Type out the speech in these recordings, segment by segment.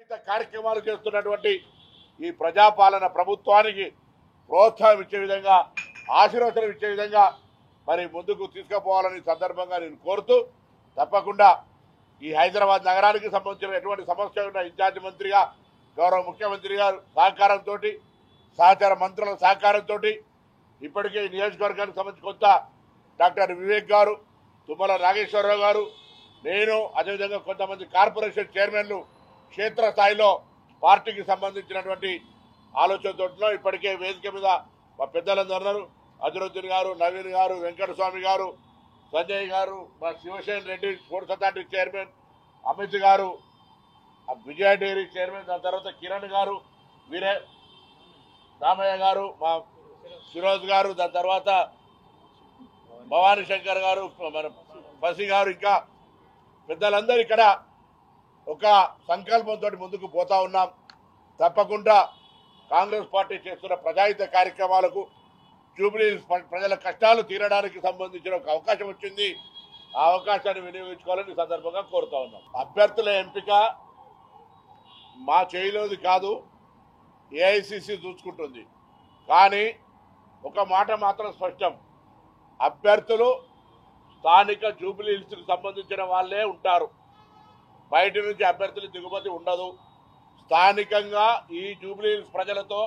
రహిత కార్యక్రమాలు చేస్తున్నటువంటి ఈ ప్రజాపాలన ప్రభుత్వానికి ప్రోత్సాహం ఇచ్చే విధంగా ఆశీర్వచనం ఇచ్చే విధంగా మరి ముందుకు తీసుకుపోవాలని సందర్భంగా నేను కోరుతూ తప్పకుండా ఈ హైదరాబాద్ నగరానికి సంబంధించిన ఎటువంటి సమస్య ఉన్న ఇన్ఛార్జ్ మంత్రిగా గౌరవ ముఖ్యమంత్రి గారు సహకారంతో సహచార మంత్రుల సహకారంతో ఇప్పటికే ఈ నియోజకవర్గానికి సంబంధించి కొంత డాక్టర్ వివేక్ గారు తుమ్మల నాగేశ్వరరావు గారు నేను అదేవిధంగా కొంతమంది కార్పొరేషన్ చైర్మన్లు క్షేత్రస్థాయిలో పార్టీకి సంబంధించినటువంటి ఆలోచనతో ఇప్పటికే వేదిక మీద మా పెద్దలందరూ ఉన్నారు. అజరుద్దీన్ గారు, నవీన్ గారు, వెంకటస్వామి గారు, సంజయ్ గారు, మా Shivasen Reddy sports authority chairman, Amit గారు, విజయ డైరీ చైర్మన్, దాని తర్వాత కిరణ్ గారు, వీరే రామయ్య గారు, మా ఫిరోజ్ గారు, దాని తర్వాత భవానీ శంకర్ గారు, మన పసి గారు, ఇంకా పెద్దలందరూ ఇక్కడ ఒక సంకల్పంతో ముందుకు పోతా ఉన్నాం. తప్పకుండా కాంగ్రెస్ పార్టీ చేస్తున్న ప్రజాహిత కార్యక్రమాలకు జూబ్లీ ప్రజల కష్టాలు తీరడానికి సంబంధించిన ఒక అవకాశం వచ్చింది. ఆ అవకాశాన్ని వినియోగించుకోవాలని సందర్భంగా కోరుతా ఉన్నాం. అభ్యర్థుల ఎంపిక మా చేయిలోది కాదు, ఏఐసిసి చూసుకుంటుంది. కానీ ఒక మాట మాత్రం స్పష్టం, అభ్యర్థులు స్థానిక జూబ్లీ హిల్స్కి సంబంధించిన వాళ్ళే ఉంటారు. బయట నుంచి అభ్యర్థులు దిగుమతి ఉండదు. స్థానికంగా ఈ జూబ్లీ హిల్స్ ప్రజలతో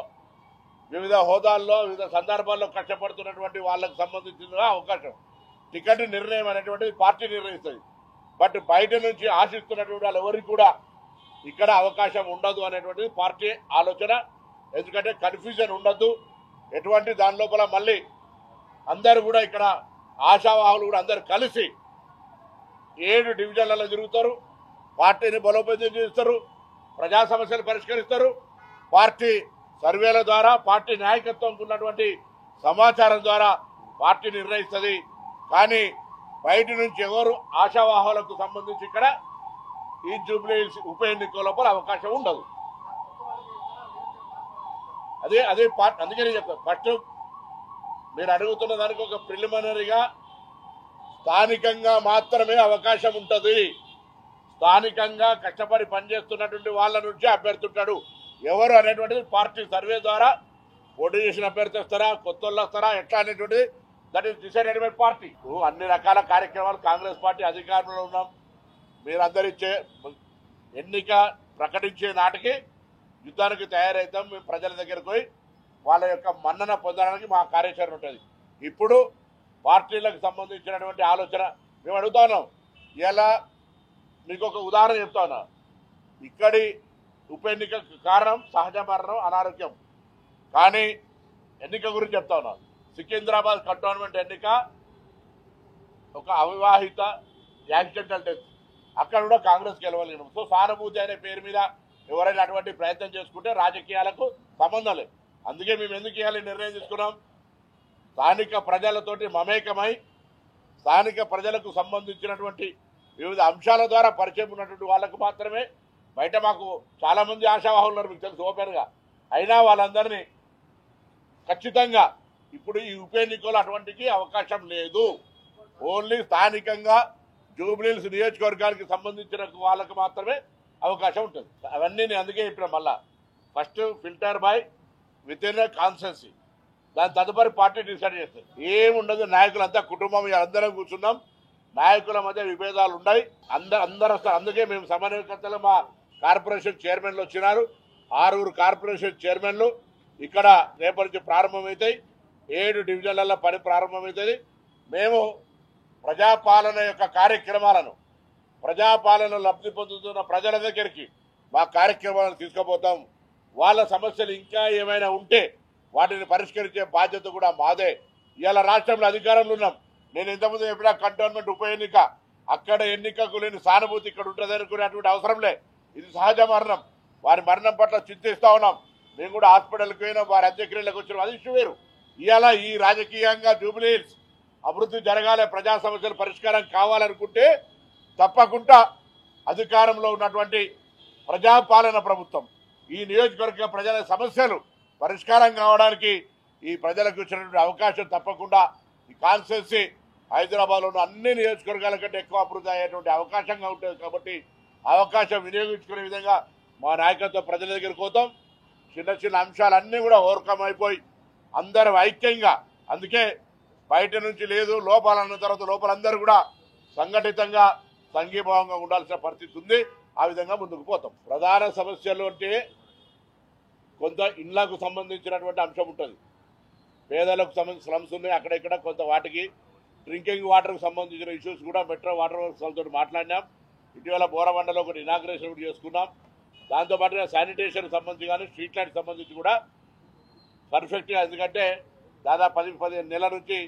వివిధ హోదాల్లో వివిధ సందర్భాల్లో కష్టపడుతున్నటువంటి వాళ్ళకు సంబంధించిన అవకాశం టికెట్ నిర్ణయం అనేటువంటిది పార్టీ నిర్ణయిస్తుంది. బట్ బయట నుంచి ఆశిస్తున్నటువంటి వాళ్ళు ఎవరికి కూడా ఇక్కడ అవకాశం ఉండదు అనేటువంటిది పార్టీ ఆలోచన. ఎందుకంటే కన్ఫ్యూజన్ ఉండద్దు, ఎటువంటి దాని లోపల మళ్ళీ అందరూ కూడా ఇక్కడ ఆశావాహులు కూడా అందరు కలిసి 7 డివిజన్లలో తిరుగుతారు, పార్టీని బలోపేతం చేస్తారు, ప్రజా సమస్యలు పరిష్కరిస్తారు. పార్టీ సర్వేల ద్వారా, పార్టీ నాయకత్వంకు ఉన్నటువంటి సమాచారం ద్వారా పార్టీ నిర్ణయిస్తుంది. కానీ బయట నుంచి ఎవరు ఆశావాహులకు సంబంధించి ఇక్కడ ఈ జూబ్లీ హిల్స్ ఉప ఎన్నిక లోపల అవకాశం ఉండదు. అదే పార్టీ. అందుకని చెప్తాను, ఫస్ట్ మీరు అడుగుతున్న దానికి ఒక ప్రిలిమినరీగా స్థానికంగా మాత్రమే అవకాశం ఉంటుంది. స్థానికంగా కష్టపడి పనిచేస్తున్నటువంటి వాళ్ళ నుంచి అభ్యర్థి ఉంటాడు. ఎవరు అనేటువంటిది పార్టీ సర్వే ద్వారా పోటీ చేసిన అభ్యర్థి వస్తారా, కొత్త వాళ్ళు వస్తారా, ఎట్లా అనేటువంటిది that is decided by party. అన్ని రకాల కార్యక్రమాలు కాంగ్రెస్ పార్టీ అధికారంలో ఉన్నాం. మీరందరిచ్చే ఎన్నిక ప్రకటించే నాటికి యుద్ధానికి తయారవుతాం. మేము ప్రజల దగ్గరకు పోయి వాళ్ళ యొక్క మన్నన పొందడానికి మా కార్యాచరణ ఉంటుంది. ఇప్పుడు పార్టీలకు సంబంధించినటువంటి ఆలోచన మేము అడుగుతా ఉన్నాం. ఇలా మీకు ఒక ఉదాహరణ చెప్తా ఉన్నా. ఇక్కడి ఉప ఎన్నిక కారణం సహజ మరణం, అనారోగ్యం. కానీ ఎన్నిక గురించి చెప్తా ఉన్నా. సికింద్రాబాద్ కంటోన్మెంట్ ఎన్నిక ఒక అవివాహిత యాక్సిడెంటల్ డెత్, అక్కడ కూడా కాంగ్రెస్ గెలవలేను. సో సానుభూతి అనే పేరు మీద ఎవరైనా అటువంటి ప్రయత్నం చేసుకుంటే రాజకీయాలకు సంబంధం లేదు. అందుకే మేము ఎందుకు ఇవ్వాలి నిర్ణయం తీసుకున్నాం, స్థానిక ప్రజలతోటి మమేకమై స్థానిక ప్రజలకు సంబంధించినటువంటి వివిధ అంశాల ద్వారా పరిచయం ఉన్నటువంటి వాళ్ళకు మాత్రమే. బయట మాకు చాలామంది ఆశావాహులు ఉన్నారు, మీకు తెలుసు ఓపెన్గా. అయినా వాళ్ళందరినీ ఖచ్చితంగా ఇప్పుడు ఈ ఉప ఎన్నికలు అటువంటికి అవకాశం లేదు. ఓన్లీ స్థానికంగా జూబ్లీ హిల్స్ నియోజకవర్గానికి సంబంధించిన వాళ్ళకు మాత్రమే అవకాశం ఉంటుంది. అవన్నీ నేను అందుకే చెప్పిన. మళ్ళా first filter by with in constituency, దాని తదుపరి పార్టీ డిసైడ్ చేస్తుంది. ఏముండదు, నాయకులంతా కుటుంబం అందరం కూర్చున్నాం. నాయకుల మధ్య విభేదాలు ఉన్నాయి, అందరూ వస్తారు. అందుకే మేము సమన్వయకర్తలు మా కార్పొరేషన్ చైర్మన్లు వచ్చినారు. 6 కార్పొరేషన్ చైర్మన్లు ఇక్కడ రేపటి నుంచి ప్రారంభమవుతాయి. 7 డివిజన్లలో పని ప్రారంభమవుతుంది. మేము ప్రజాపాలన యొక్క కార్యక్రమాలను, ప్రజాపాలన లబ్ధి పొందుతున్న ప్రజల దగ్గరికి మా కార్యక్రమాలను తీసుకుపోతాం. వాళ్ళ సమస్యలు ఇంకా ఏమైనా ఉంటే వాటిని పరిష్కరించే బాధ్యత కూడా మాదే. ఇవాళ రాష్ట్రంలో అధికారంలో ఉన్నాం. నేను ఇంతకుముందు చెప్పిన కంటోన్మెంట్ ఉప ఎన్నిక, అక్కడ ఎన్నికకు లేని సానుభూతి ఇక్కడ ఉంటుంది అనుకునేటువంటి అవసరం లే. ఇది సహజ మరణం. వారి మరణం పట్ల చింతిస్తూ ఉన్నాం. మేము కూడా హాస్పిటల్కి పోయినా వారి అంత్యక్రియలకు వచ్చినాం, అది ఇష్యూ వేరు. ఇవాళ ఈ రాజకీయంగా జూబ్లీ హిల్స్ అభివృద్ధి జరగాలి, ప్రజా సమస్యల పరిష్కారం కావాలనుకుంటే తప్పకుండా అధికారంలో ఉన్నటువంటి ప్రజాపాలన ప్రభుత్వం ఈ నియోజకవర్గ ప్రజల సమస్యలు పరిష్కారం కావడానికి ఈ ప్రజలకు ఇచ్చినటువంటి అవకాశం తప్పకుండా ఈ కాన్స్టిట్యున్సీ హైదరాబాద్లో ఉన్న అన్ని నియోజకవర్గాల కంటే ఎక్కువ అభివృద్ధి అయ్యేటువంటి అవకాశంగా ఉంటుంది. కాబట్టి అవకాశం వినియోగించుకునే విధంగా మా నాయకత్వ ప్రజల దగ్గరికి పోతాం. చిన్న చిన్న అంశాలన్నీ కూడా ఓవర్కమ్ అయిపోయి అందరూ ఐక్యంగా, అందుకే బయట నుంచి లేదు లోపాలన్న తర్వాత లోపలందరూ కూడా సంఘటితంగా సంఘీభావంగా ఉండాల్సిన పరిస్థితి ఉంది. ఆ విధంగా ముందుకు పోతాం. ప్రధాన సమస్యలు అంటే కొంత ఇళ్లకు సంబంధించినటువంటి అంశం ఉంటుంది. పేదలకు సంబంధించిన స్లమ్స్ ఉన్నాయి, అక్కడెక్కడ కొంత వాటికి డ్రింకింగ్ వాటర్కి సంబంధించిన ఇష్యూస్ కూడా మెట్రో వాటర్ వర్క్స్ వాళ్ళతో మాట్లాడినాం. ఇటీవల బోరబండలో ఒకటి ఇనాగ్రేషన్ కూడా చేసుకున్నాం. దాంతోపాటుగా శానిటేషన్ సంబంధించి కానీ స్ట్రీట్ లైట్ సంబంధించి కూడా పర్ఫెక్ట్గా, ఎందుకంటే దాదాపు 10-15 నెలల నుంచి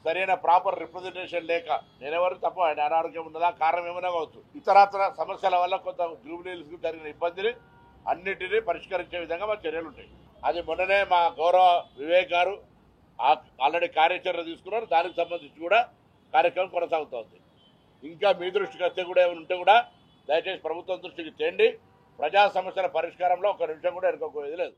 సరైన ప్రాపర్ రిప్రజెంటేషన్ లేక, నేనెవరు తప్ప ఆయన అనారోగ్యం ఉన్నదా కారణం ఏమైనా కావచ్చు, ఇతరత్ర సమస్యల వల్ల కొంత జూబ్లీహిల్స్కు జరిగిన ఇబ్బందిని అన్నిటినీ పరిష్కరించే విధంగా మా చర్యలు ఉంటాయి. అది మొన్ననే మా గౌరవ వివేక్ గారు ఆల్రెడీ కార్యాచరణ తీసుకున్నారు. దానికి సంబంధించి కూడా కార్యక్రమం కొనసాగుతోంది. ఇంకా మీ దృష్టికి వస్తే కూడా ఏమైనా ఉంటే కూడా దయచేసి ప్రభుత్వం దృష్టికి తేండి. ప్రజా సమస్యల పరిష్కారంలో ఒక నిమిషం కూడా ఎన్నుకోకపోయేది లేదు.